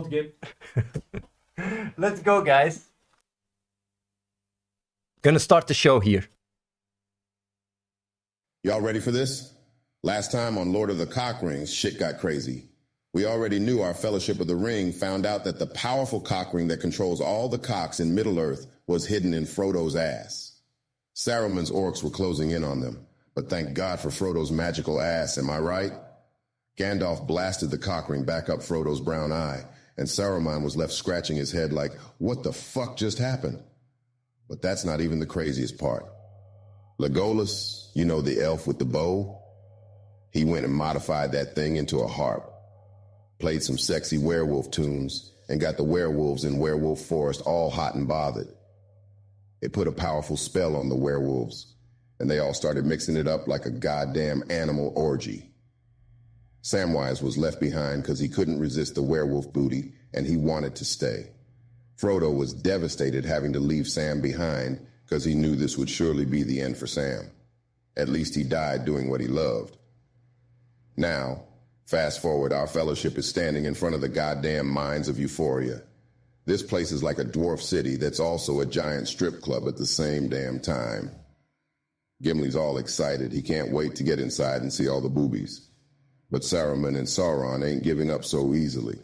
fault, Gib. Let's go, guys. Gonna start the show here. Y'all ready for this? Last time on Lord of the Cock Rings, shit got crazy. We already knew our Fellowship of the Ring found out that the powerful cock ring that controls all the cocks in Middle-earth was hidden in Frodo's ass. Saruman's orcs were closing in on them, but thank God for Frodo's magical ass, am I right? Gandalf blasted the cock ring back up Frodo's brown eye, and Saruman was left scratching his head like, what the fuck just happened? But that's not even the craziest part. Legolas, you know, the elf with the bow, he went and modified that thing into a harp, played some sexy werewolf tunes, and got the werewolves in Werewolf Forest all hot and bothered. It put a powerful spell on the werewolves, and they all started mixing it up like a goddamn animal orgy. Samwise was left behind because he couldn't resist the werewolf booty, and he wanted to stay. Frodo was devastated having to leave Sam behind because he knew this would surely be the end for Sam. At least he died doing what he loved. Now, fast forward, our fellowship is standing in front of the goddamn mines of Euphoria. This place is like a dwarf city that's also a giant strip club at the same damn time. Gimli's all excited. He can't wait to get inside and see all the boobies. But Saruman and Sauron ain't giving up so easily.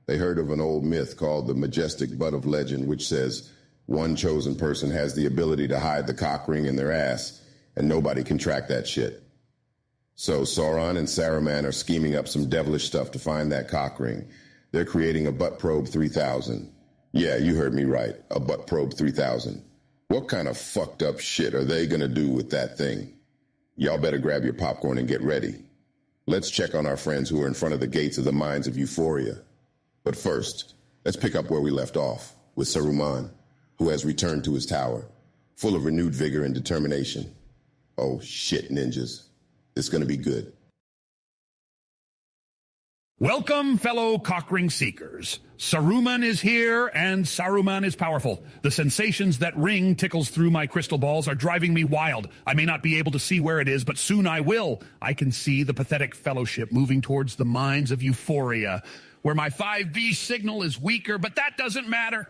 They heard of an old myth called the Majestic Butt of Legend, which says one chosen person has the ability to hide the cock ring in their ass, and nobody can track that shit. So Sauron and Saruman are scheming up some devilish stuff to find that cock ring. They're creating a Butt Probe 3000. Yeah, you heard me right, a Butt Probe 3000. What kind of fucked up shit are they gonna do with that thing? Y'all better grab your popcorn and get ready. Let's check on our friends who are in front of the gates of the mines of Euphoria. But first, let's pick up where we left off, with Saruman, who has returned to his tower, full of renewed vigor and determination. Oh shit, ninjas. It's gonna be good. Welcome, fellow cockring seekers. Saruman is here, and Saruman is powerful. The sensations that ring tickles through my crystal balls are driving me wild. I may not be able to see where it is, but soon I will. I can see the pathetic fellowship moving towards the mines of Euphoria, where my 5B signal is weaker, but that doesn't matter.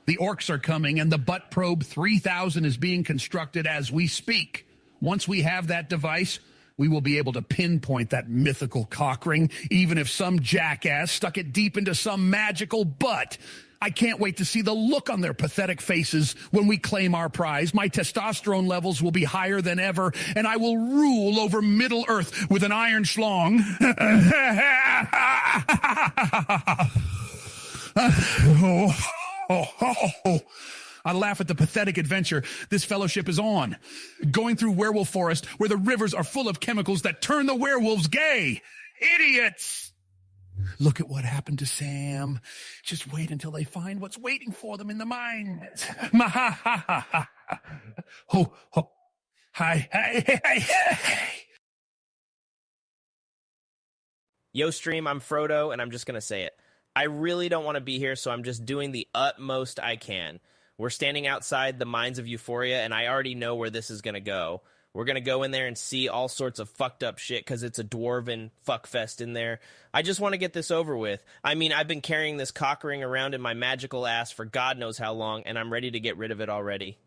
The orcs are coming, and the Butt Probe 3000 is being constructed as we speak. Once we have that device, we will be able to pinpoint that mythical cock ring, even if some jackass stuck it deep into some magical butt. I can't wait to see the look on their pathetic faces when we claim our prize. My testosterone levels will be higher than ever, and I will rule over Middle-earth with an iron schlong. I laugh at the pathetic adventure this fellowship is on, going through Werewolf Forest where the rivers are full of chemicals that turn the werewolves gay. Idiots! Look at what happened to Sam. Just wait until they find what's waiting for them in the mines. Ho, ho. Hi, hey. Yo, stream, I'm Frodo, and I'm just going to say it. I really don't want to be here, so I'm just doing the utmost I can. We're standing outside the mines of Euphoria, and I already know where this is going to go. We're going to go in there and see all sorts of fucked up shit because it's a dwarven fuckfest in there. I just want to get this over with. I mean, I've been carrying this cock ring around in my magical ass for God knows how long, and I'm ready to get rid of it already.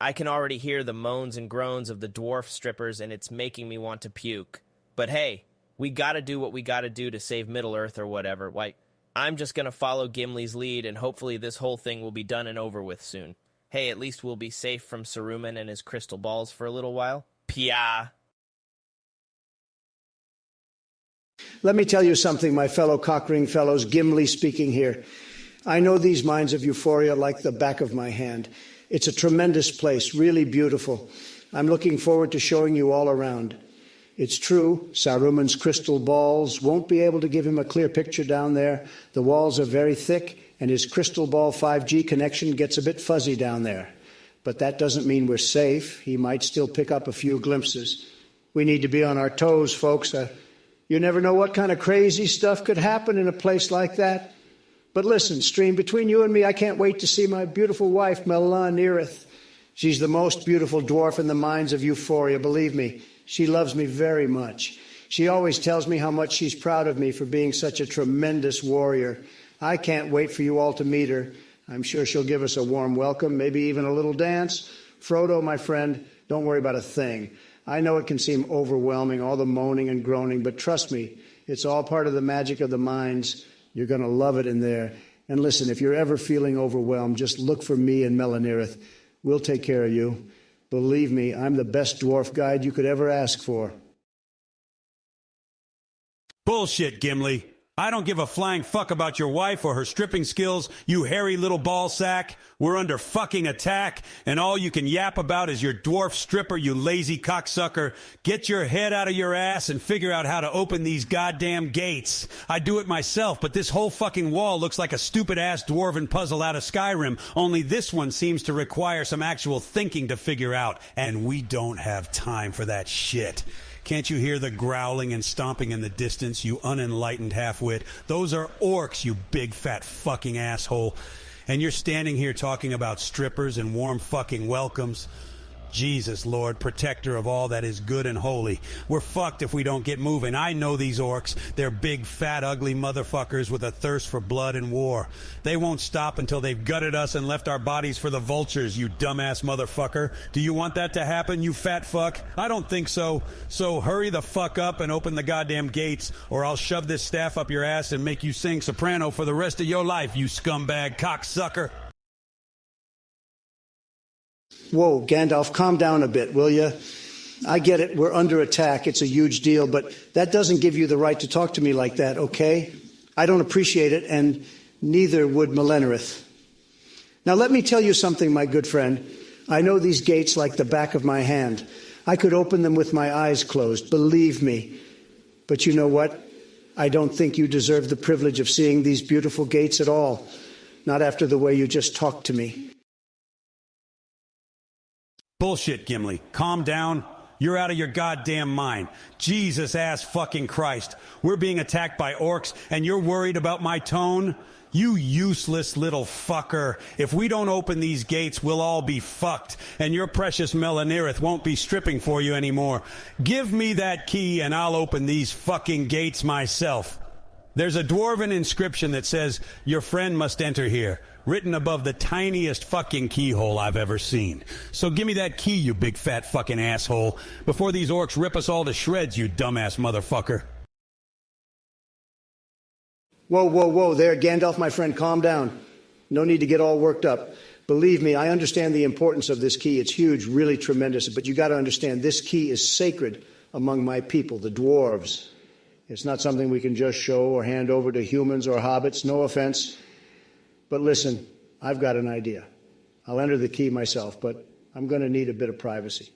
I can already hear the moans and groans of the dwarf strippers, and it's making me want to puke. But hey, we gotta do what we gotta do to save Middle-earth or whatever. Like, I'm just gonna follow Gimli's lead, and hopefully this whole thing will be done and over with soon. Hey, at least we'll be safe from Saruman and his crystal balls for a little while. Pia. Let me tell you something, my fellow cockring fellows, Gimli speaking here. I know these mines of Euphoria like the back of my hand. It's a tremendous place, really beautiful. I'm looking forward to showing you all around. It's true, Saruman's crystal balls won't be able to give him a clear picture down there. The walls are very thick, and his crystal ball 5G connection gets a bit fuzzy down there. But that doesn't mean we're safe. He might still pick up a few glimpses. We need to be on our toes, folks. You never know what kind of crazy stuff could happen in a place like that. But listen, Stream, between you and me, I can't wait to see my beautiful wife, Melaniirith. She's the most beautiful dwarf in the mines of Euphoria, believe me. She loves me very much. She always tells me how much she's proud of me for being such a tremendous warrior. I can't wait for you all to meet her. I'm sure she'll give us a warm welcome, maybe even a little dance. Frodo, my friend, don't worry about a thing. I know it can seem overwhelming, all the moaning and groaning, but trust me, it's all part of the magic of the minds. You're going to love it in there. And listen, if you're ever feeling overwhelmed, just look for me and Melanirith. We'll take care of you. Believe me, I'm the best dwarf guide you could ever ask for. Bullshit, Gimli. I don't give a flying fuck about your wife or her stripping skills, you hairy little ball sack. We're under fucking attack, and all you can yap about is your dwarf stripper, you lazy cocksucker. Get your head out of your ass and figure out how to open these goddamn gates. I do it myself, but this whole fucking wall looks like a stupid-ass dwarven puzzle out of Skyrim, only this one seems to require some actual thinking to figure out, and we don't have time for that shit. Can't you hear the growling and stomping in the distance, you unenlightened halfwit? Those are orcs, you big fat fucking asshole. And you're standing here talking about strippers and warm fucking welcomes. Jesus, Lord, protector of all that is good and holy. We're fucked if we don't get moving. I know these orcs. They're big, fat, ugly motherfuckers with a thirst for blood and war. They won't stop until they've gutted us and left our bodies for the vultures, you dumbass motherfucker. Do you want that to happen, you fat fuck? I don't think so. So hurry the fuck up and open the goddamn gates, or I'll shove this staff up your ass and make you sing soprano for the rest of your life, you scumbag cocksucker. Whoa, Gandalf, calm down a bit, will you? I get it, we're under attack, it's a huge deal, but that doesn't give you the right to talk to me like that, okay? I don't appreciate it, and neither would Melanirith. Now let me tell you something, my good friend. I know these gates like the back of my hand. I could open them with my eyes closed, believe me. But you know what? I don't think you deserve the privilege of seeing these beautiful gates at all. Not after the way you just talked to me. Bullshit, Gimli. Calm down. You're out of your goddamn mind. Jesus ass fucking Christ. We're being attacked by orcs, and you're worried about my tone? You useless little fucker. If we don't open these gates, we'll all be fucked, and your precious Melanirith won't be stripping for you anymore. Give me that key, and I'll open these fucking gates myself. There's a dwarven inscription that says, "Your friend must enter here," written above the tiniest fucking keyhole I've ever seen. So give me that key, you big fat fucking asshole, before these orcs rip us all to shreds, you dumbass motherfucker. Whoa, whoa, whoa, there, Gandalf, my friend, calm down. No need to get all worked up. Believe me, I understand the importance of this key. It's huge, really tremendous, but you got to understand, this key is sacred among my people, the dwarves. It's not something we can just show or hand over to humans or hobbits, no offense. But listen, I've got an idea. I'll enter the key myself, but I'm going to need a bit of privacy.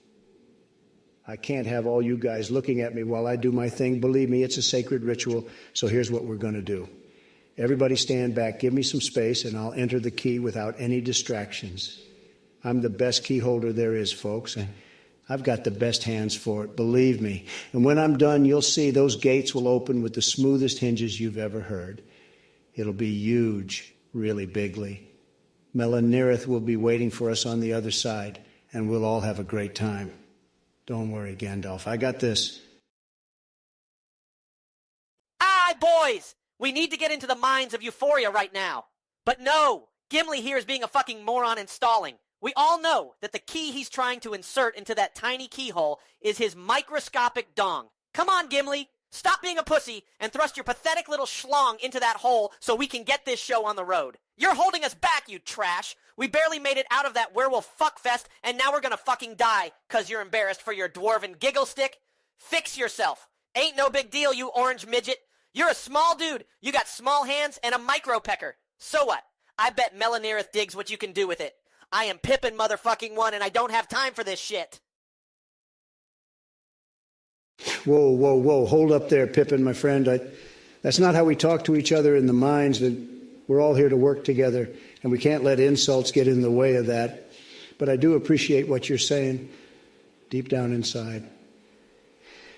I can't have all you guys looking at me while I do my thing. Believe me, it's a sacred ritual, so here's what we're going to do. Everybody stand back, give me some space, and I'll enter the key without any distractions. I'm the best key holder there is, folks, and I've got the best hands for it, believe me. And when I'm done, you'll see those gates will open with the smoothest hinges you've ever heard. It'll be huge, really bigly. Melanirith will be waiting for us on the other side, and we'll all have a great time. Don't worry, Gandalf, I got this. Aye, boys! We need to get into the minds of Euphoria right now. But no! Gimli here is being a fucking moron and stalling. We all know that the key he's trying to insert into that tiny keyhole is his microscopic dong. Come on, Gimli! Stop being a pussy and thrust your pathetic little schlong into that hole so we can get this show on the road. You're holding us back, you trash! We barely made it out of that werewolf fuckfest, and now we're gonna fucking die 'cause you're embarrassed for your dwarven giggle stick? Fix yourself. Ain't no big deal, you orange midget. You're a small dude. You got small hands and a micro pecker. So what? I bet Melanirith digs what you can do with it. I am Pippin motherfucking one, and I don't have time for this shit. Whoa, whoa, whoa, hold up there, Pippin, my friend. That's not how we talk to each other in the mines. We're all here to work together, and we can't let insults get in the way of that. But I do appreciate what you're saying deep down inside.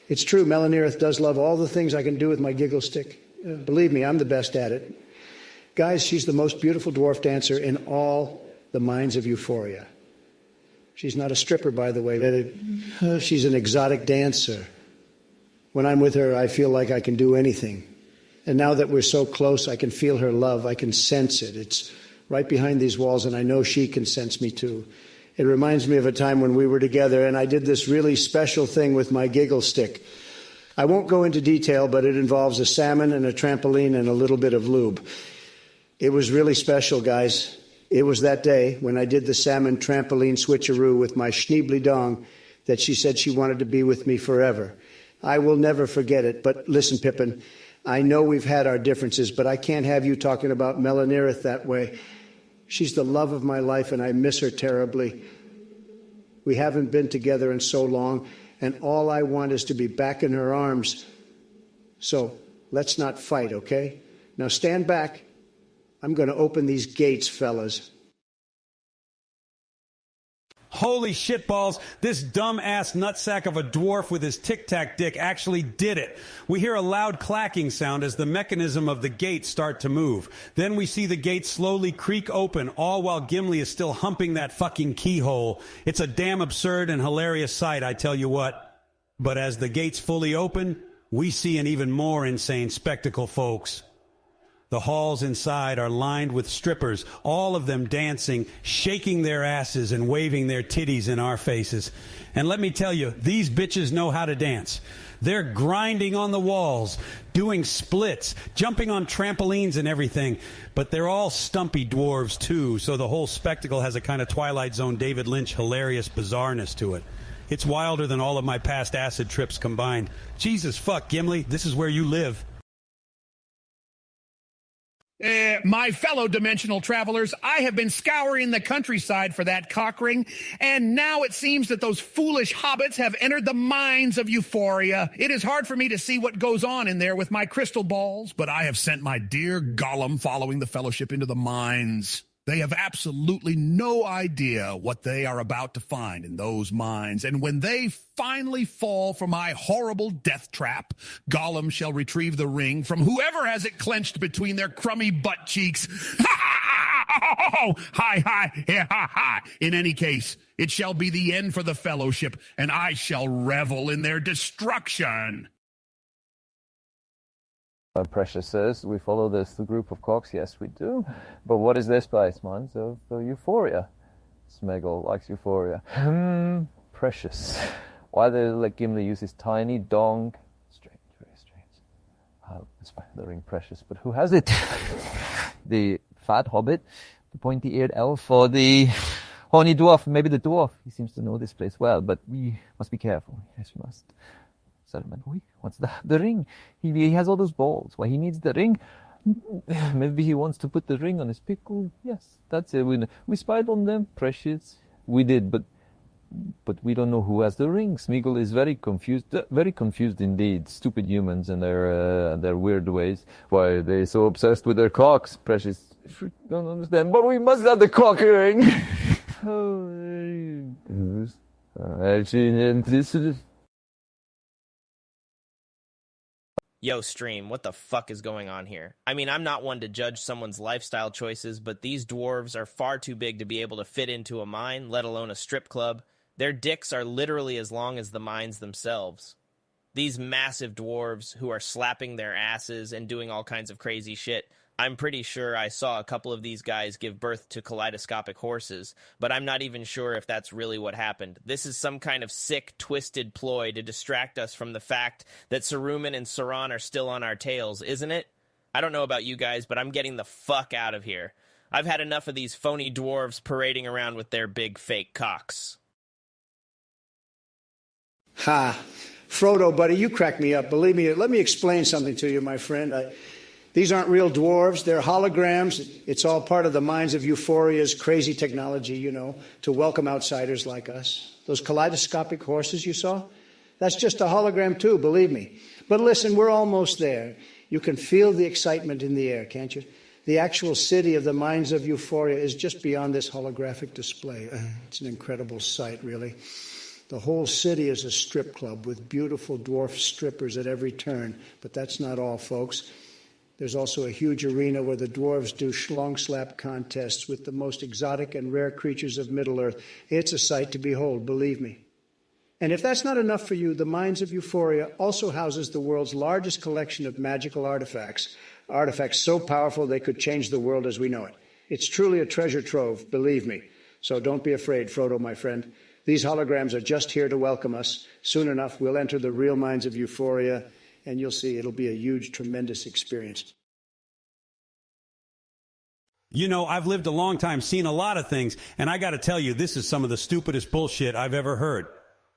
It's true, Melanirith does love all the things I can do with my giggle stick. Believe me, I'm the best at it. Guys, she's the most beautiful dwarf dancer in all the mines of Euphoria. She's not a stripper, by the way. She's an exotic dancer. When I'm with her, I feel like I can do anything. And now that we're so close, I can feel her love. I can sense it. It's right behind these walls, and I know she can sense me too. It reminds me of a time when we were together, and I did this really special thing with my giggle stick. I won't go into detail, but it involves a salmon and a trampoline and a little bit of lube. It was really special, guys. It was that day when I did the salmon trampoline switcheroo with my schneebly dong that she said she wanted to be with me forever. I will never forget it. But listen, Pippin, I know we've had our differences, but I can't have you talking about Melanirith that way. She's the love of my life, and I miss her terribly. We haven't been together in so long, and all I want is to be back in her arms. So let's not fight, okay? Now stand back. I'm going to open these gates, fellas. Holy shitballs, this dumb-ass nutsack of a dwarf with his tic-tac dick actually did it. We hear a loud clacking sound as the mechanism of the gate start to move. Then we see the gate slowly creak open, all while Gimli is still humping that fucking keyhole. It's a damn absurd and hilarious sight, I tell you what. But as the gates fully open, we see an even more insane spectacle, folks. The halls inside are lined with strippers, all of them dancing, shaking their asses and waving their titties in our faces. And let me tell you, these bitches know how to dance. They're grinding on the walls, doing splits, jumping on trampolines and everything. But they're all stumpy dwarves, too, so the whole spectacle has a kind of Twilight Zone David Lynch hilarious bizarreness to it. It's wilder than all of my past acid trips combined. Jesus fuck, Gimli, this is where you live. My fellow dimensional travelers, I have been scouring the countryside for that cock ring, and now it seems that those foolish hobbits have entered the mines of Euphoria. It is hard for me to see what goes on in there with my crystal balls, but I have sent my dear Gollum following the fellowship into the mines. They have absolutely no idea what they are about to find in those mines. And when they finally fall for my horrible death trap, Gollum shall retrieve the ring from whoever has it clenched between their crummy butt cheeks. Hi. In any case, it shall be the end for the fellowship, and I shall revel in their destruction. Precious says, we follow this the group of cocks. Yes, we do. But what is this place, man? So Euphoria. Smeagol likes Euphoria. Precious. Why they let Gimli use his tiny dong? Strange, very strange. I'll inspire the ring, Precious. But who has it? The fat hobbit, the pointy-eared elf, or the horny dwarf? Maybe the dwarf. He seems to know this place well, but we must be careful. Yes, we must. What's the ring? He has all those balls. Why he needs the ring? Maybe he wants to put the ring on his pickle. Yes, that's it. We spied on them, Precious. We did, but we don't know who has the ring. Smeagol is very confused indeed. Stupid humans and their weird ways. Why are they so obsessed with their cocks? Precious, don't understand. But we must have the cock ring. Yo, stream, what the fuck is going on here? I mean, I'm not one to judge someone's lifestyle choices, but these dwarves are far too big to be able to fit into a mine, let alone a strip club. Their dicks are literally as long as the mines themselves. These massive dwarves who are slapping their asses and doing all kinds of crazy shit. I'm pretty sure I saw a couple of these guys give birth to kaleidoscopic horses, but I'm not even sure if that's really what happened. This is some kind of sick, twisted ploy to distract us from the fact that Saruman and Sauron are still on our tails, isn't it? I don't know about you guys, but I'm getting the fuck out of here. I've had enough of these phony dwarves parading around with their big fake cocks. Ha. Frodo, buddy, you crack me up. Believe me, let me explain something to you, my friend. These aren't real dwarves. They're holograms. It's all part of the minds of Euphoria's crazy technology, you know, to welcome outsiders like us. Those kaleidoscopic horses you saw? That's just a hologram too, believe me. But listen, we're almost there. You can feel the excitement in the air, can't you? The actual city of the minds of Euphoria is just beyond this holographic display. It's an incredible sight, really. The whole city is a strip club with beautiful dwarf strippers at every turn. But that's not all, folks. There's also a huge arena where the dwarves do schlong slap contests with the most exotic and rare creatures of Middle-earth. It's a sight to behold, believe me. And if that's not enough for you, the Mines of Euphoria also houses the world's largest collection of magical artifacts, artifacts so powerful they could change the world as we know it. It's truly a treasure trove, believe me. So don't be afraid, Frodo, my friend. These holograms are just here to welcome us. Soon enough, we'll enter the real Mines of Euphoria, and you'll see it'll be a huge, tremendous experience. You know, I've lived a long time, seen a lot of things, and I gotta tell you, this is some of the stupidest bullshit I've ever heard.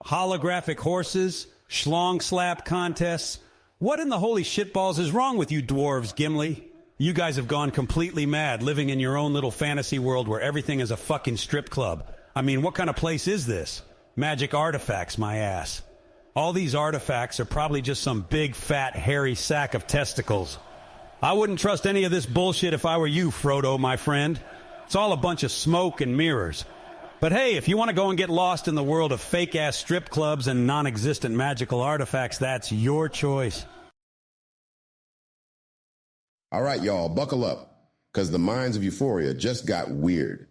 Holographic horses, schlong slap contests. What in the holy shitballs is wrong with you dwarves, Gimli? You guys have gone completely mad, living in your own little fantasy world where everything is a fucking strip club. I mean, what kind of place is this? Magic artifacts, my ass. All these artifacts are probably just some big, fat, hairy sack of testicles. I wouldn't trust any of this bullshit if I were you, Frodo, my friend. It's all a bunch of smoke and mirrors. But hey, if you want to go and get lost in the world of fake-ass strip clubs and non-existent magical artifacts, that's your choice. All right, y'all, buckle up, because the Mines of Euphoria just got weird.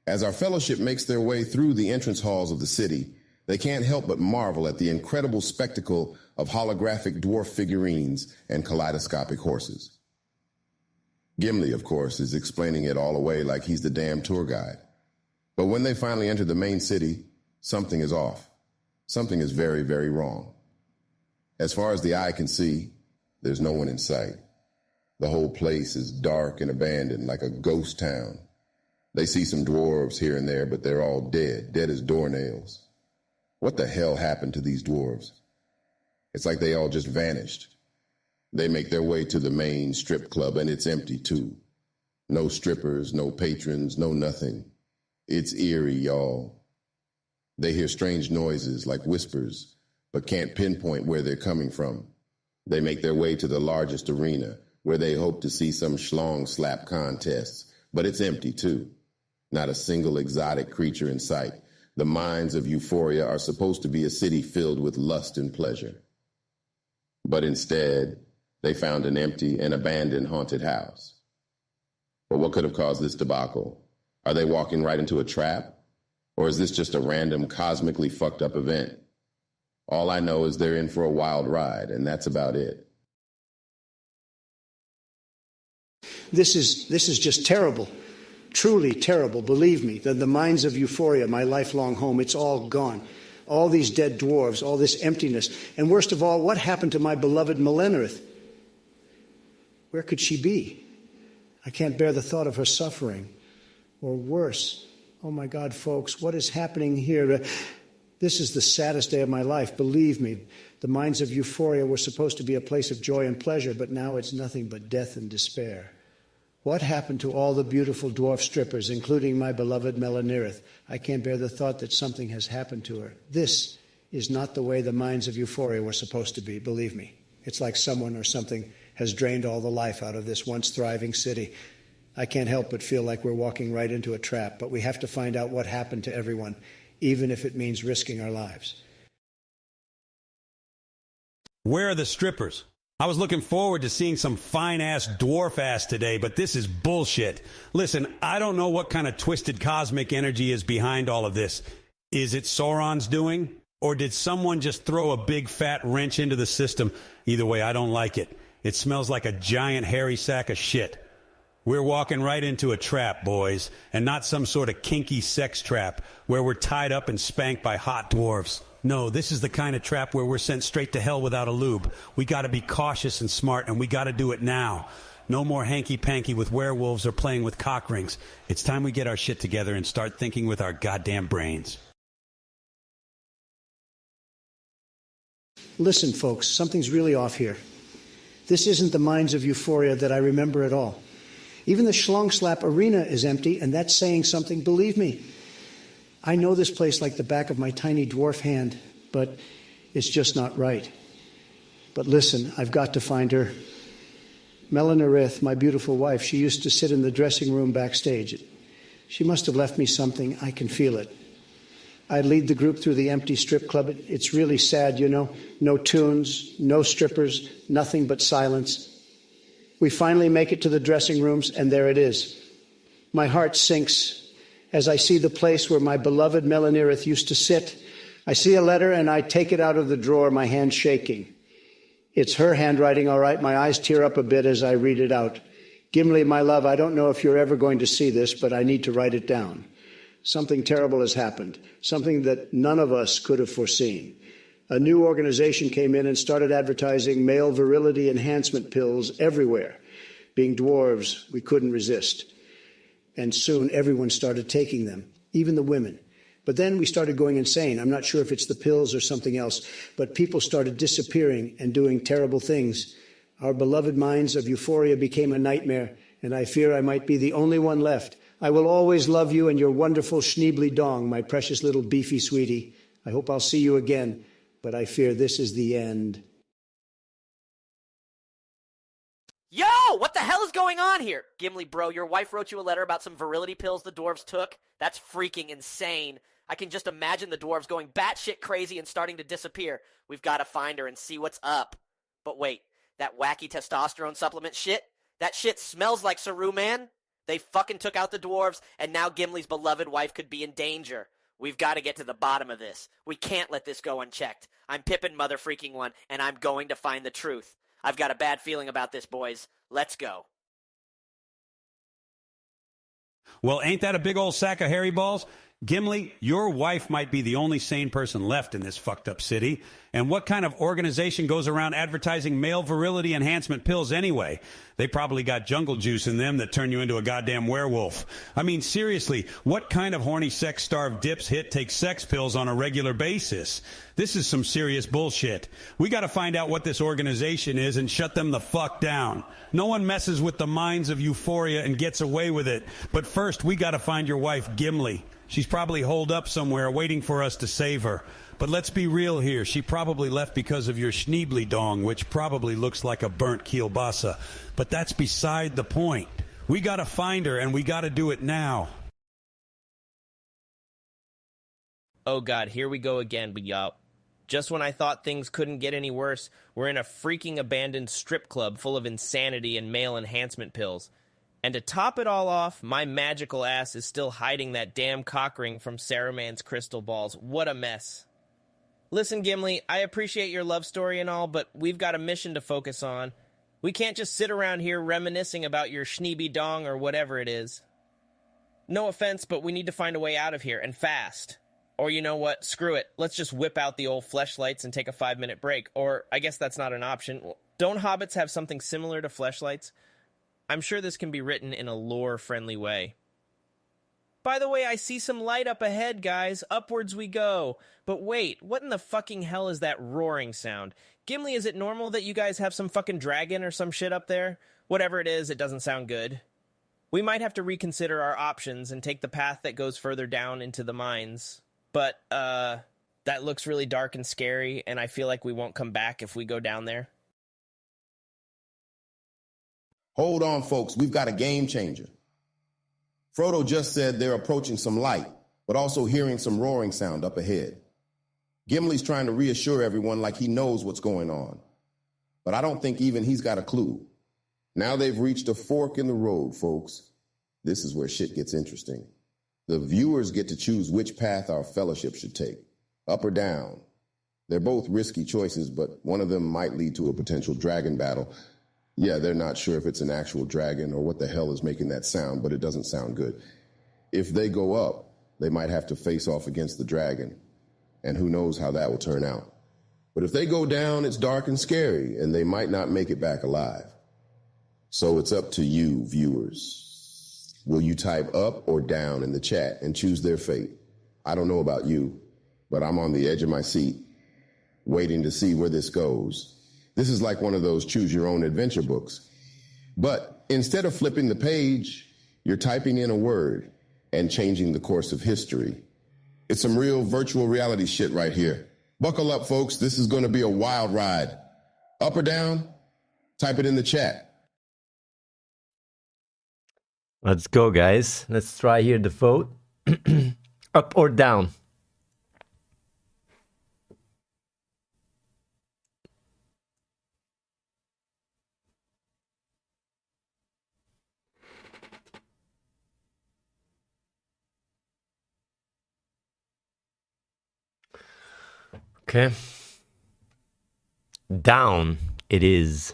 As our fellowship makes their way through the entrance halls of the city, they can't help but marvel at the incredible spectacle of holographic dwarf figurines and kaleidoscopic horses. Gimli, of course, is explaining it all away like he's the damn tour guide. But when they finally enter the main city, something is off. Something is very, very wrong. As far as the eye can see, there's no one in sight. The whole place is dark and abandoned, like a ghost town. They see some dwarves here and there, but they're all dead as doornails. What the hell happened to these dwarves? It's like they all just vanished. They make their way to the main strip club, and it's empty, too. No strippers, no patrons, no nothing. It's eerie, y'all. They hear strange noises like whispers, but can't pinpoint where they're coming from. They make their way to the largest arena, where they hope to see some schlong slap contests, but it's empty, too. Not a single exotic creature in sight. The Mines of Euphoria are supposed to be a city filled with lust and pleasure. But instead, they found an empty and abandoned haunted house. But what could have caused this debacle? Are they walking right into a trap? Or is this just a random cosmically fucked up event? All I know is they're in for a wild ride, and that's about it. This is just terrible. Truly terrible, believe me. The Mines of Euphoria, my lifelong home, it's all gone. All these dead dwarves, all this emptiness. And worst of all, what happened to my beloved Melanirith? Where could she be? I can't bear the thought of her suffering. Or worse. Oh my God, folks, what is happening here? This is the saddest day of my life, believe me. The Mines of Euphoria were supposed to be a place of joy and pleasure, but now it's nothing but death and despair. What happened to all the beautiful dwarf strippers, including my beloved Melanirith? I can't bear the thought that something has happened to her. This is not the way the Mines of Euphoria were supposed to be, believe me. It's like someone or something has drained all the life out of this once thriving city. I can't help but feel like we're walking right into a trap, but we have to find out what happened to everyone, even if it means risking our lives. Where are the strippers? I was looking forward to seeing some fine-ass dwarf-ass today, but this is bullshit. Listen, I don't know what kind of twisted cosmic energy is behind all of this. Is it Sauron's doing? Or did someone just throw a big fat wrench into the system? Either way, I don't like it. It smells like a giant hairy sack of shit. We're walking right into a trap, boys, and not some sort of kinky sex trap where we're tied up and spanked by hot dwarves. No, this is the kind of trap where we're sent straight to hell without a lube. We got to be cautious and smart, and we got to do it now. No more hanky-panky with werewolves or playing with cock rings. It's time we get our shit together and start thinking with our goddamn brains. Listen, folks, something's really off here. This isn't the Mines of Euphoria that I remember at all. Even the Schlong Slap Arena is empty, and that's saying something, believe me. I know this place like the back of my tiny dwarf hand, but it's just not right. But listen, I've got to find her. Melanirith, my beautiful wife, she used to sit in the dressing room backstage. She must have left me something. I can feel it. I'd lead the group through the empty strip club. It's really sad, you know. No tunes, no strippers, nothing but silence. We finally make it to the dressing rooms, and there it is. My heart sinks as I see the place where my beloved Melanirith used to sit, I see a letter and I take it out of the drawer, my hand shaking. It's her handwriting, all right. My eyes tear up a bit as I read it out. Gimli, my love, I don't know if you're ever going to see this, but I need to write it down. Something terrible has happened, something that none of us could have foreseen. A new organization came in and started advertising male virility enhancement pills everywhere. Being dwarves, we couldn't resist. And soon everyone started taking them, even the women. But then we started going insane. I'm not sure if it's the pills or something else, but people started disappearing and doing terrible things. Our beloved minds of euphoria became a nightmare, and I fear I might be the only one left. I will always love you and your wonderful schneebly dong, my precious little beefy sweetie. I hope I'll see you again, but I fear this is the end. Yo, what the hell is going on here? Gimli, bro, your wife wrote you a letter about some virility pills the dwarves took? That's freaking insane. I can just imagine the dwarves going batshit crazy and starting to disappear. We've got to find her and see what's up. But wait, that wacky testosterone supplement shit? That shit smells like Saru, man. They fucking took out the dwarves, and now Gimli's beloved wife could be in danger. We've got to get to the bottom of this. We can't let this go unchecked. I'm Pippin mother freaking one, and I'm going to find the truth. I've got a bad feeling about this, boys. Let's go. Well, ain't that a big old sack of hairy balls? Gimli, your wife might be the only sane person left in this fucked up city. And what kind of organization goes around advertising male virility enhancement pills anyway? They probably got jungle juice in them that turn you into a goddamn werewolf. I mean, seriously, what kind of horny sex-starved dips hit take sex pills on a regular basis? This is some serious bullshit. We got to find out what this organization is and shut them the fuck down. No one messes with the minds of euphoria and gets away with it. But first, we got to find your wife, Gimli. She's probably holed up somewhere waiting for us to save her. But let's be real here. She probably left because of your schneebly dong, which probably looks like a burnt kielbasa. But that's beside the point. We got to find her, and we got to do it now. Oh god, here we go again, but yup. Just when I thought things couldn't get any worse, we're in a freaking abandoned strip club full of insanity and male enhancement pills. And to top it all off, my magical ass is still hiding that damn cock ring from Saruman's crystal balls. What a mess. Listen, Gimli, I appreciate your love story and all, but we've got a mission to focus on. We can't just sit around here reminiscing about your schneeby dong or whatever it is. No offense, but we need to find a way out of here, and fast. Or you know what, screw it, let's just whip out the old fleshlights and take a 5-minute break. Or, I guess that's not an option. Don't hobbits have something similar to fleshlights? I'm sure this can be written in a lore-friendly way. By the way, I see some light up ahead, guys. Upwards we go. But wait, what in the fucking hell is that roaring sound? Gimli, is it normal that you guys have some fucking dragon or some shit up there? Whatever it is, it doesn't sound good. We might have to reconsider our options and take the path that goes further down into the mines. But, that looks really dark and scary, and I feel like we won't come back if we go down there. Hold on, folks. We've got a game changer. Frodo just said they're approaching some light, but also hearing some roaring sound up ahead. Gimli's trying to reassure everyone like he knows what's going on. But I don't think even he's got a clue. Now they've reached a fork in the road, folks. This is where shit gets interesting. The viewers get to choose which path our fellowship should take, up or down. They're both risky choices, but one of them might lead to a potential dragon battle. Yeah, they're not sure if it's an actual dragon or what the hell is making that sound, but it doesn't sound good. If they go up, they might have to face off against the dragon, and who knows how that will turn out. But if they go down, it's dark and scary, and they might not make it back alive. So it's up to you, viewers. Will you type up or down in the chat and choose their fate? I don't know about you, but I'm on the edge of my seat, waiting to see where this goes. This is like one of those choose-your-own-adventure books. But instead of flipping the page, you're typing in a word and changing the course of history. It's some real virtual reality shit right here. Buckle up, folks. This is going to be a wild ride. Up or down? Type it in the chat. Let's go, guys. Let's try here the vote. Up or down? Okay. Down it is.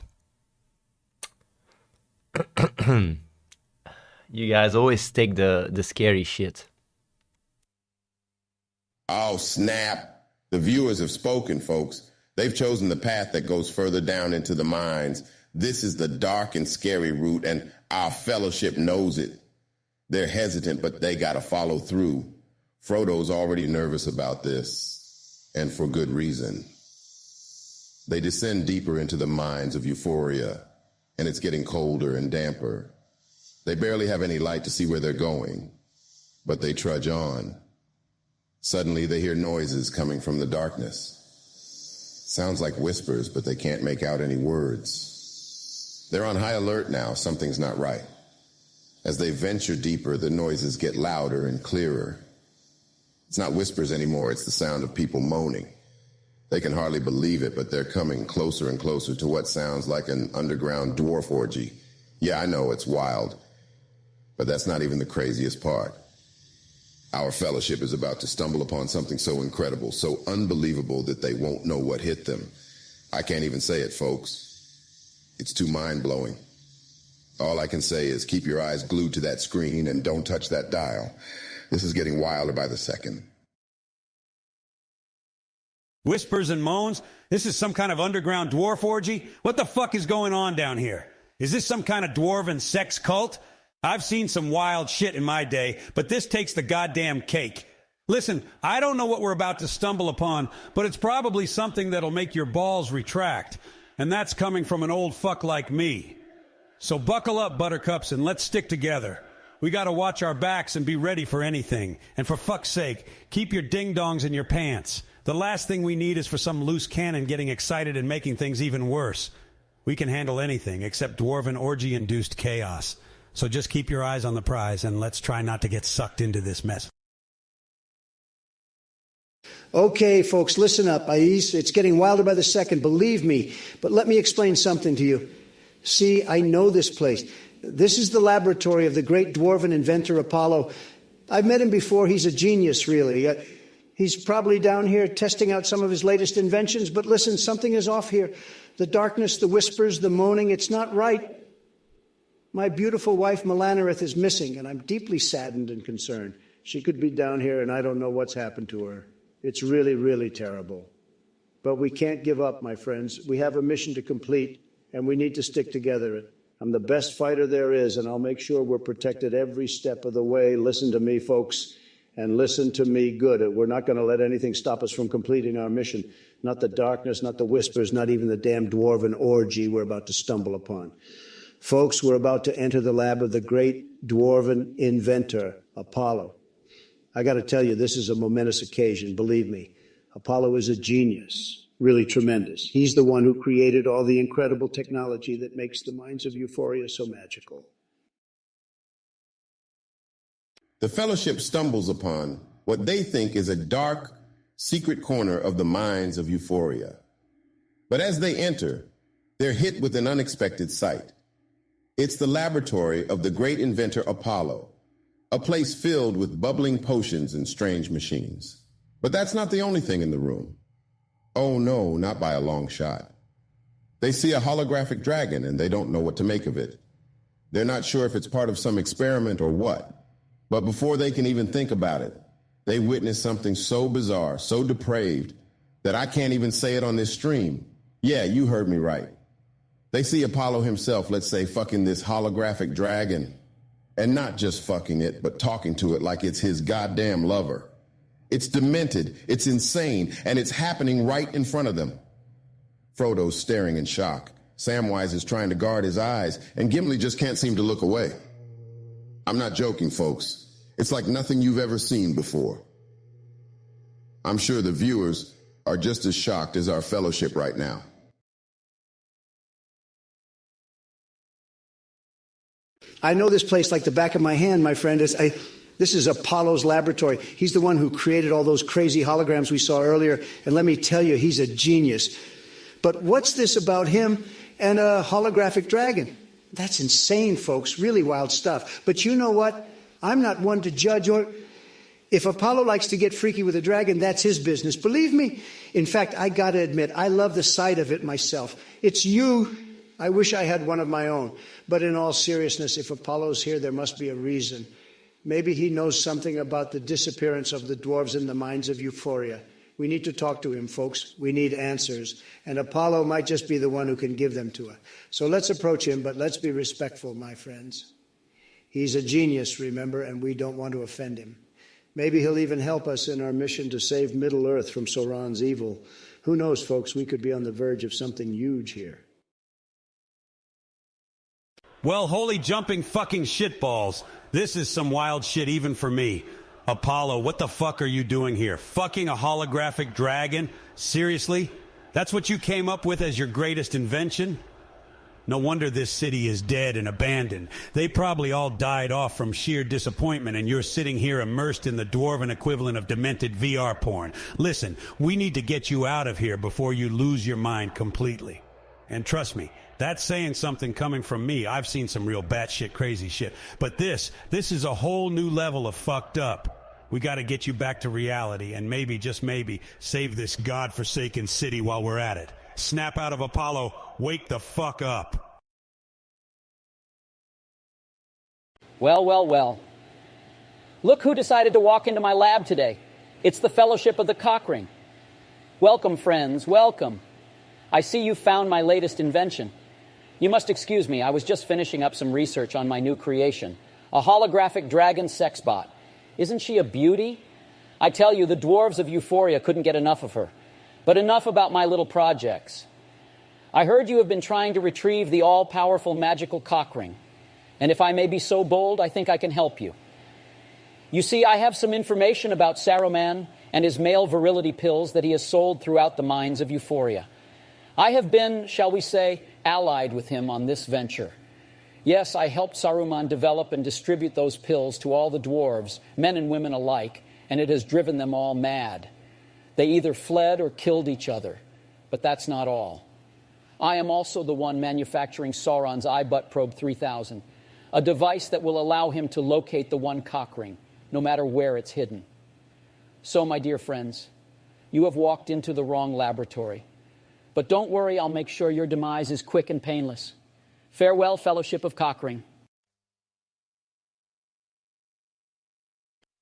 You guys always take the scary shit. Oh, snap. The viewers have spoken, folks. They've chosen the path that goes further down into the mines. This is the dark and scary route, and our fellowship knows it. They're hesitant, but they gotta follow through. Frodo's already nervous about this, and for good reason. They descend deeper into the mines of Euphoria, and it's getting colder and damper. They barely have any light to see where they're going, but they trudge on. Suddenly, they hear noises coming from the darkness. Sounds like whispers, but they can't make out any words. They're on high alert now. Something's not right. As they venture deeper, the noises get louder and clearer. It's not whispers anymore. It's the sound of people moaning. They can hardly believe it, but they're coming closer and closer to what sounds like an underground dwarf orgy. Yeah, I know, it's wild. But that's not even the craziest part. Our fellowship is about to stumble upon something so incredible, so unbelievable that they won't know what hit them. I can't even say it, folks. It's too mind-blowing. All I can say is keep your eyes glued to that screen and don't touch that dial. This is getting wilder by the second. Whispers and moans? This is some kind of underground dwarf orgy? What the fuck is going on down here? Is this some kind of dwarven sex cult? I've seen some wild shit in my day, but this takes the goddamn cake. Listen, I don't know what we're about to stumble upon, but it's probably something that'll make your balls retract. And that's coming from an old fuck like me. So buckle up, buttercups, and let's stick together. We gotta watch our backs and be ready for anything. And for fuck's sake, keep your ding-dongs in your pants. The last thing we need is for some loose cannon getting excited and making things even worse. We can handle anything except dwarven orgy-induced chaos. So just keep your eyes on the prize, and let's try not to get sucked into this mess. Okay, folks, listen up. It's getting wilder by the second, believe me. But let me explain something to you. See, I know this place. This is the laboratory of the great dwarven inventor Apollo. I've met him before. He's a genius, really. He's probably down here testing out some of his latest inventions. But listen, something is off here. The darkness, the whispers, the moaning, it's not right. My beautiful wife, Melanarith, is missing, and I'm deeply saddened and concerned. She could be down here, and I don't know what's happened to her. It's really, really terrible. But we can't give up, my friends. We have a mission to complete, and we need to stick together. I'm the best fighter there is, and I'll make sure we're protected every step of the way. Listen to me, folks, and listen to me good. We're not going to let anything stop us from completing our mission. Not the darkness, not the whispers, not even the damn dwarven orgy we're about to stumble upon. Folks, we're about to enter the lab of the great dwarven inventor, Apollo. I got to tell you, this is a momentous occasion, believe me. Apollo is a genius, really tremendous. He's the one who created all the incredible technology that makes the minds of Euphoria so magical. The Fellowship stumbles upon what they think is a dark, secret corner of the minds of Euphoria. But as they enter, they're hit with an unexpected sight. It's the laboratory of the great inventor Apollo, a place filled with bubbling potions and strange machines. But that's not the only thing in the room. Oh no, not by a long shot. They see a holographic dragon and they don't know what to make of it. They're not sure if it's part of some experiment or what. But before they can even think about it, they witness something so bizarre, so depraved, that I can't even say it on this stream. Yeah, you heard me right. They see Apollo himself, let's say, fucking this holographic dragon. And not just fucking it, but talking to it like it's his goddamn lover. It's demented, it's insane, and it's happening right in front of them. Frodo's staring in shock. Samwise is trying to guard his eyes, and Gimli just can't seem to look away. I'm not joking, folks. It's like nothing you've ever seen before. I'm sure the viewers are just as shocked as our fellowship right now. I know this place like the back of my hand, my friend. This is Apollo's laboratory. He's the one who created all those crazy holograms we saw earlier. And let me tell you, he's a genius. But what's this about him and a holographic dragon? That's insane, folks. Really wild stuff. But you know what? I'm not one to judge or... If Apollo likes to get freaky with a dragon, that's his business. Believe me. In fact, I got to admit, I love the sight of it myself. It's you. I wish I had one of my own. But in all seriousness, if Apollo's here, there must be a reason. Maybe he knows something about the disappearance of the dwarves in the mines of Euphoria. We need to talk to him, folks. We need answers. And Apollo might just be the one who can give them to us. So let's approach him, but let's be respectful, my friends. He's a genius, remember, and we don't want to offend him. Maybe he'll even help us in our mission to save Middle-earth from Sauron's evil. Who knows, folks? We could be on the verge of something huge here. Well, holy jumping fucking shitballs. This is some wild shit even for me. Apollo, what the fuck are you doing here? Fucking a holographic dragon? Seriously? That's what you came up with as your greatest invention? No wonder this city is dead and abandoned. They probably all died off from sheer disappointment, and you're sitting here immersed in the dwarven equivalent of demented VR porn. Listen, we need to get you out of here before you lose your mind completely. And trust me, that's saying something coming from me. I've seen some real batshit crazy shit. But this is a whole new level of fucked up. We got to get you back to reality and maybe, just maybe, save this godforsaken city while we're at it. Snap out of Apollo. Wake the fuck up. Well, well, well. Look who decided to walk into my lab today. It's the Fellowship of the Cockring. Welcome, friends, welcome. I see you found my latest invention. You must excuse me, I was just finishing up some research on my new creation, a holographic dragon sex bot. Isn't she a beauty? I tell you, the dwarves of Euphoria couldn't get enough of her. But enough about my little projects. I heard you have been trying to retrieve the all-powerful magical cockring. And if I may be so bold, I think I can help you. You see, I have some information about Saruman and his male virility pills that he has sold throughout the mines of Euphoria. I have been, shall we say, allied with him on this venture. Yes, I helped Saruman develop and distribute those pills to all the dwarves, men and women alike, and it has driven them all mad. They either fled or killed each other. But that's not all. I am also the one manufacturing Sauron's iButt Probe 3000, a device that will allow him to locate the one cockring, no matter where it's hidden. So, my dear friends, you have walked into the wrong laboratory. But don't worry, I'll make sure your demise is quick and painless. Farewell, Fellowship of Cockring.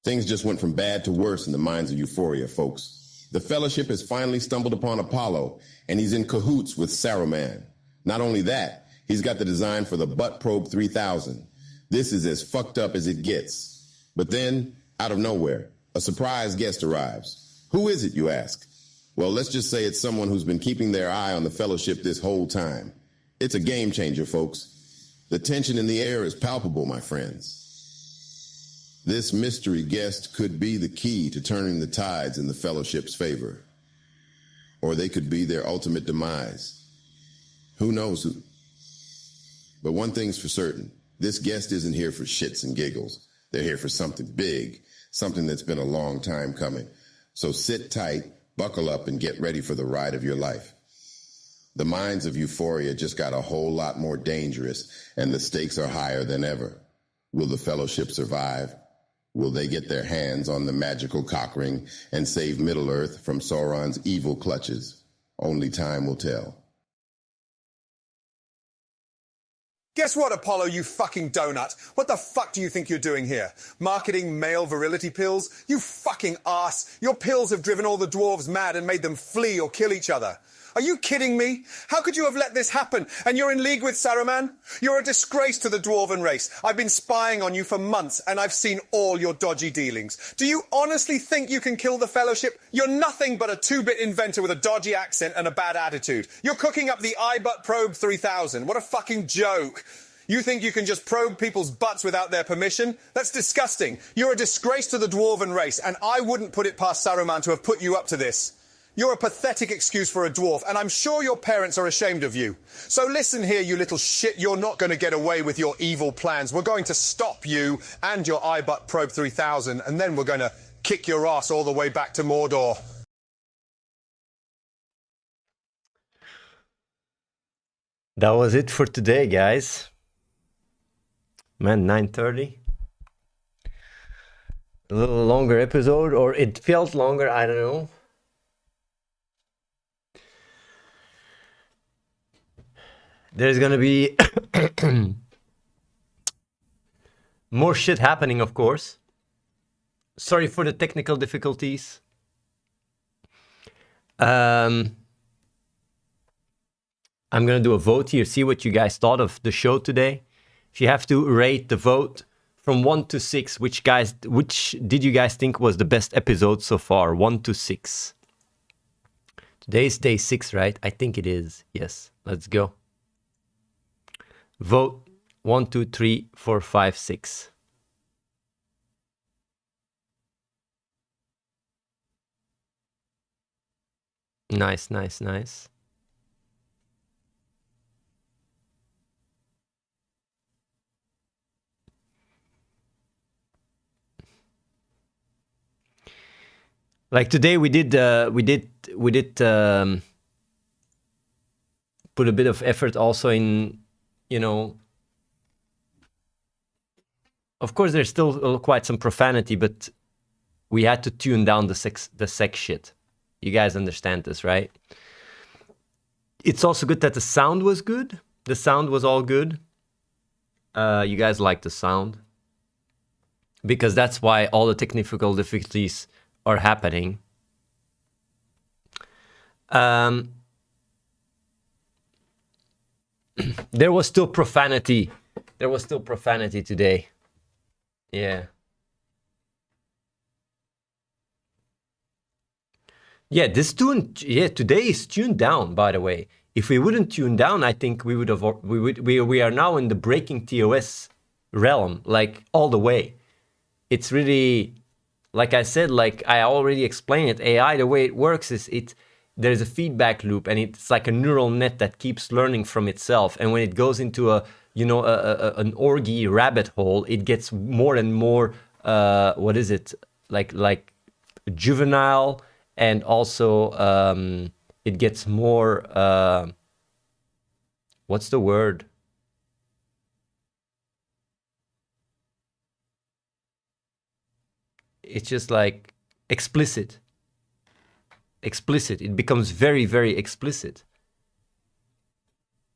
Things just went from bad to worse in the minds of Euphoria, folks. The Fellowship has finally stumbled upon Apollo, and he's in cahoots with Saruman. Not only that, he's got the design for the Butt Probe 3000. This is as fucked up as it gets. But then, out of nowhere, a surprise guest arrives. Who is it, you ask? Well, let's just say it's someone who's been keeping their eye on the Fellowship this whole time. It's a game changer, folks. The tension in the air is palpable, my friends. This mystery guest could be the key to turning the tides in the Fellowship's favor. Or they could be their ultimate demise. Who knows who? But one thing's for certain. This guest isn't here for shits and giggles. They're here for something big, something that's been a long time coming. So sit tight, buckle up, and get ready for the ride of your life. The minds of Euphoria just got a whole lot more dangerous, and the stakes are higher than ever. Will the Fellowship survive? Will they get their hands on the magical cockring and save Middle-earth from Sauron's evil clutches? Only time will tell. Guess what, Apollo, you fucking donut? What the fuck do you think you're doing here? Marketing male virility pills? You fucking ass! Your pills have driven all the dwarves mad and made them flee or kill each other. Are you kidding me? How could you have let this happen? And you're in league with Saruman? You're a disgrace to the dwarven race. I've been spying on you for months, and I've seen all your dodgy dealings. Do you honestly think you can kill the Fellowship? You're nothing but a two-bit inventor with a dodgy accent and a bad attitude. You're cooking up the iButt Probe 3000. What a fucking joke. You think you can just probe people's butts without their permission? That's disgusting. You're a disgrace to the dwarven race, and I wouldn't put it past Saruman to have put you up to this. You're a pathetic excuse for a dwarf, and I'm sure your parents are ashamed of you. So listen here, you little shit, you're not going to get away with your evil plans. We're going to stop you and your iButt Probe 3000, and then we're going to kick your ass all the way back to Mordor. That was it for today, guys. Man, 9:30. A little longer episode, or it felt longer, I don't know. There's gonna be more shit happening, of course. Sorry for the technical difficulties. I'm gonna do a vote here, see what you guys thought of the show today. If you have to rate the vote from 1 to 6, which did you guys think was the best episode so far? 1 to 6. Today's day 6, right? I think it is. Yes, let's go. Vote 1, 2, 3, 4, 5, 6. Nice, nice, nice. Like today we did put a bit of effort also in, you know, of course there's still quite some profanity, but we had to tune down the sex shit. You guys understand this, right? It's also good that the sound was good. The sound was all good. You guys like the sound, because that's why all the technical difficulties are happening. There was still profanity. There was still profanity today. Yeah. Yeah, today is tuned down, by the way. If we wouldn't tune down, I think we are now in the breaking TOS realm, like all the way. It's really, like I said, like I already explained it, AI, the way it works is there's a feedback loop, and it's like a neural net that keeps learning from itself. And when it goes into an orgy rabbit hole, it gets more and more, like juvenile, and also it gets more, what's the word? It's just like explicit. It becomes very, very explicit.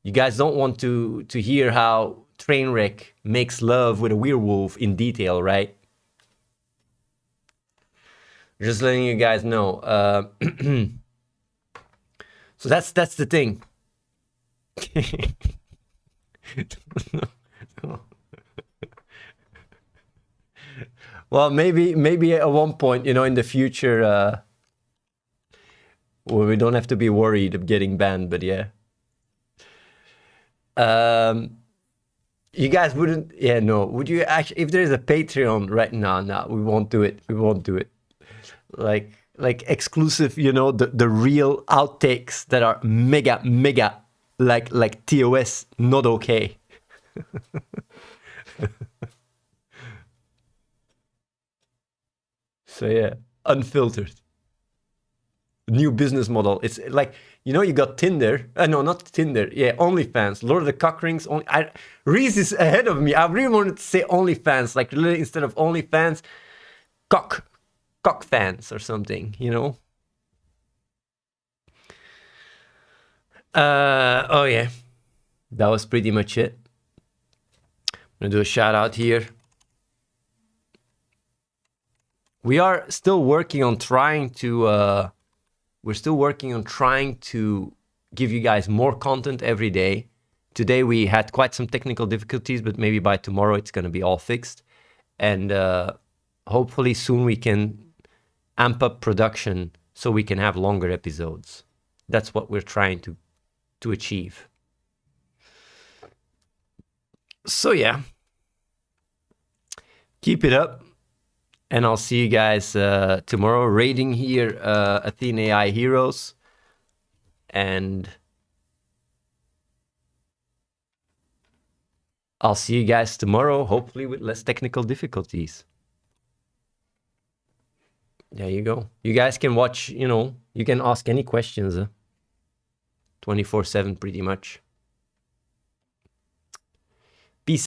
You guys don't want to hear how Trainwreck makes love with a werewolf in detail, right? Just letting you guys know. So that's the thing. Well, maybe at one point, you know, in the future, well, we don't have to be worried of getting banned, but yeah. You guys wouldn't, yeah, no. Would you actually, if there's a Patreon right now, no, we won't do it. We won't do it. Like exclusive, you know, the real outtakes that are mega, like TOS, not okay. So yeah, unfiltered. New business model. It's like, you know, you got Tinder. No, not Tinder. Yeah, OnlyFans. Lord of the Cockrings. Reese is ahead of me. I really wanted to say OnlyFans, like literally instead of OnlyFans, cock fans or something, you know. Oh yeah, that was pretty much it. I'm gonna do a shout out here. We are still working on trying to give you guys more content every day. Today we had quite some technical difficulties, but maybe by tomorrow it's going to be all fixed. And hopefully soon we can amp up production so we can have longer episodes. That's what we're trying to achieve. So yeah, keep it up. And I'll see you guys tomorrow, raiding here Athene AI Heroes. And I'll see you guys tomorrow, hopefully with less technical difficulties. There you go. You guys can watch, you know, you can ask any questions 24/7 pretty much.